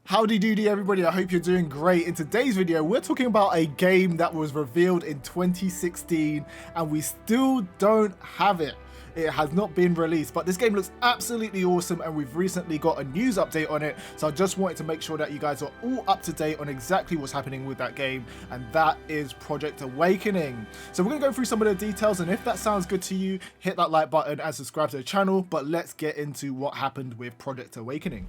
Howdy doody everybody, I hope you're doing great. In today's video, we're talking about a game that was revealed in 2016 and we still don't have it. It has not been released, but this game looks absolutely awesome and we've recently got a news update on it. So I just wanted to make sure that you guys are all up to date on exactly what's happening with that game, and that is Project Awakening. So we're gonna go through some of the details, and if that sounds good to you, hit that like button and subscribe to the channel. But let's get into what happened with Project Awakening.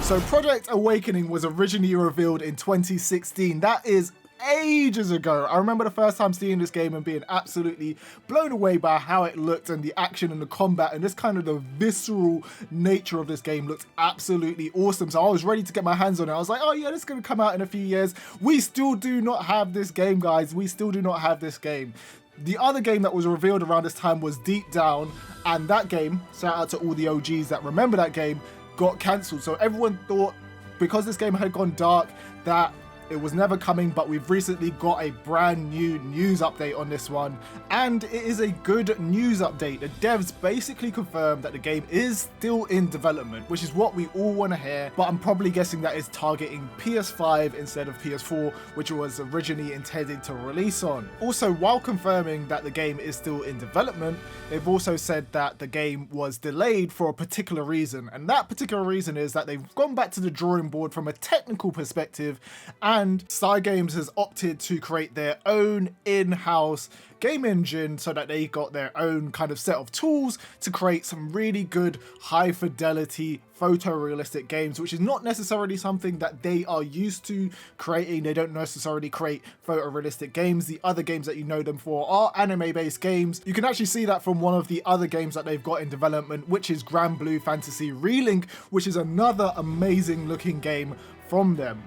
So Project Awakening was originally revealed in 2016. That is ages ago. I remember the first time seeing this game and being absolutely blown away by how it looked and the action and the combat and this kind of the visceral nature of this game looked absolutely awesome. So I was ready to get my hands on it. I was like, oh yeah, this is going to come out in a few years. We still do not have this game, guys. We still do not have this game. The other game that was revealed around this time was Deep Down, and that game, shout out to all the OGs that remember that game, got cancelled. So everyone thought, because this game had gone dark, that it was never coming, but we've recently got a brand new news update on this one, and it is a good news update. The devs basically confirmed that the game is still in development, which is what we all want to hear, but I'm probably guessing that it's targeting PS5 instead of PS4, which was originally intended to release on. Also, while confirming that the game is still in development, they've also said that the game was delayed for a particular reason, and that particular reason is that they've gone back to the drawing board from a technical perspective, and CyGames has opted to create their own in-house game engine so that they got their own kind of set of tools to create some really good high fidelity photorealistic games, which is not necessarily something that they are used to creating. They don't necessarily create photorealistic games. The other games that you know them for are anime based games. You can actually see that from one of the other games that they've got in development, which is Grand Blue Fantasy Relink, which is another amazing looking game from them.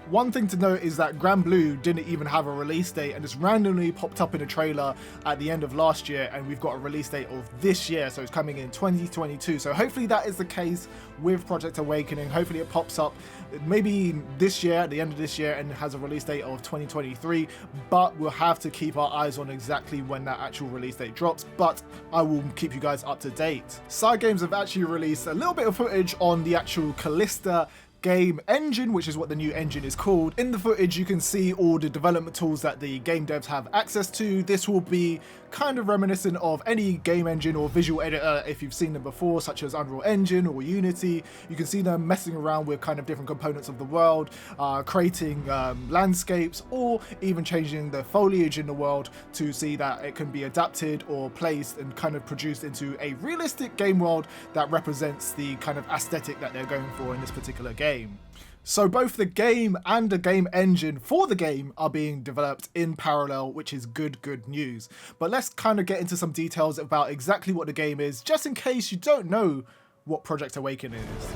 One thing to note is that Grand Blue didn't even have a release date and just randomly popped up in a trailer at the end of last year, and we've got a release date of this year, so it's coming in 2022. So hopefully that is the case with Project Awakening. Hopefully it pops up maybe this year, at the end of this year, and has a release date of 2023, but we'll have to keep our eyes on exactly when that actual release date drops, but I will keep you guys up to date. CyGames have actually released a little bit of footage on the actual Callista game engine, which is what the new engine is called. In the footage you can see all the development tools that the game devs have access to. This will be kind of reminiscent of any game engine or visual editor if you've seen them before, such as Unreal Engine or Unity. You can see them messing around with kind of different components of the world, creating landscapes, or even changing the foliage in the world to see that it can be adapted or placed and kind of produced into a realistic game world that represents the kind of aesthetic that they're going for in this particular game. So both the game and the game engine for the game are being developed in parallel, which is good news. But let's kind of get into some details about exactly what the game is, just in case you don't know what Project Awakening is.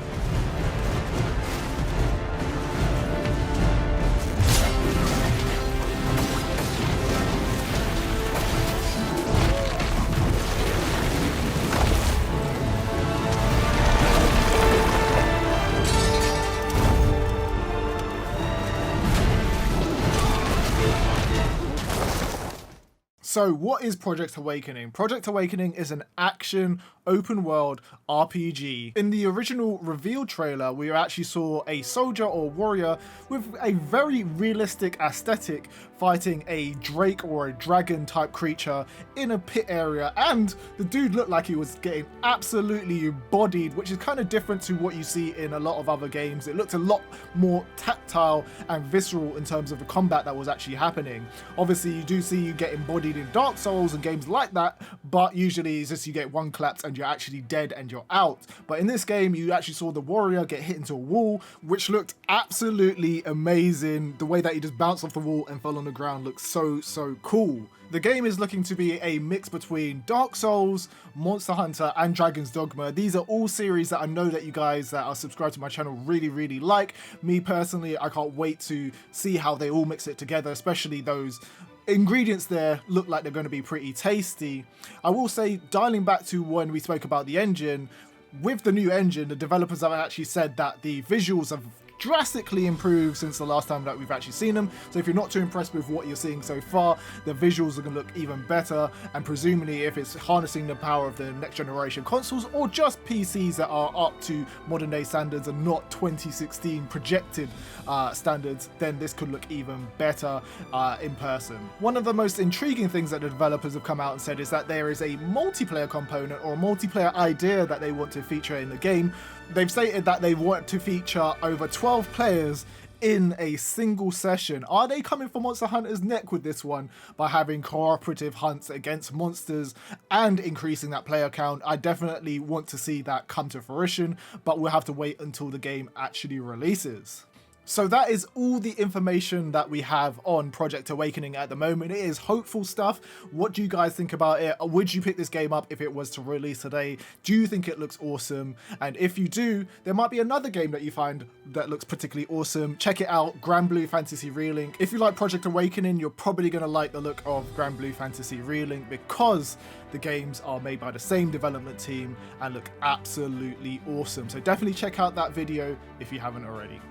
So what is Project Awakening? Project Awakening is an action open world RPG. In the original reveal trailer, we actually saw a soldier or warrior with a very realistic aesthetic fighting a drake or a dragon type creature in a pit area, and the dude looked like he was getting absolutely bodied, which is kind of different to what you see in a lot of other games. It looked a lot more tactile and visceral in terms of the combat that was actually happening. Obviously you do see you getting bodied in Dark Souls and games like that, but usually it's just you get one collapse and you're actually dead and you're out. But in this game you actually saw the warrior get hit into a wall, which looked absolutely amazing. The way that he just bounced off the wall and fell on the ground looks so cool. The game is looking to be a mix between Dark Souls, Monster Hunter, and Dragon's Dogma. These are all series that I know that you guys that are subscribed to my channel really like. Me personally, I can't wait to see how they all mix it together, especially those ingredients there look like they're going to be pretty tasty. I will say, dialing back to when we spoke about the engine, with the new engine, the developers have actually said that the visuals have drastically improved since the last time that we've actually seen them. So if you're not too impressed with what you're seeing so far, the visuals are going to look even better, and presumably if it's harnessing the power of the next generation consoles or just PCs that are up to modern day standards and not 2016 projected standards, then this could look even better in person. One of the most intriguing things that the developers have come out and said is that there is a multiplayer component or a multiplayer idea that they want to feature in the game. They've stated that they want to feature over 12 players in a single session. Are they coming for Monster Hunter's neck with this one by having cooperative hunts against monsters and increasing that player count? I definitely want to see that come to fruition, but we'll have to wait until the game actually releases. So that is all the information that we have on Project Awakening at the moment. It is hopeful stuff. What do you guys think about it? Would you pick this game up if it was to release today? Do you think it looks awesome? And if you do, there might be another game that you find that looks particularly awesome. Check it out, Grand Blue Fantasy Relink. If you like Project Awakening, you're probably going to like the look of Grand Blue Fantasy Relink because the games are made by the same development team and look absolutely awesome. So definitely check out that video if you haven't already.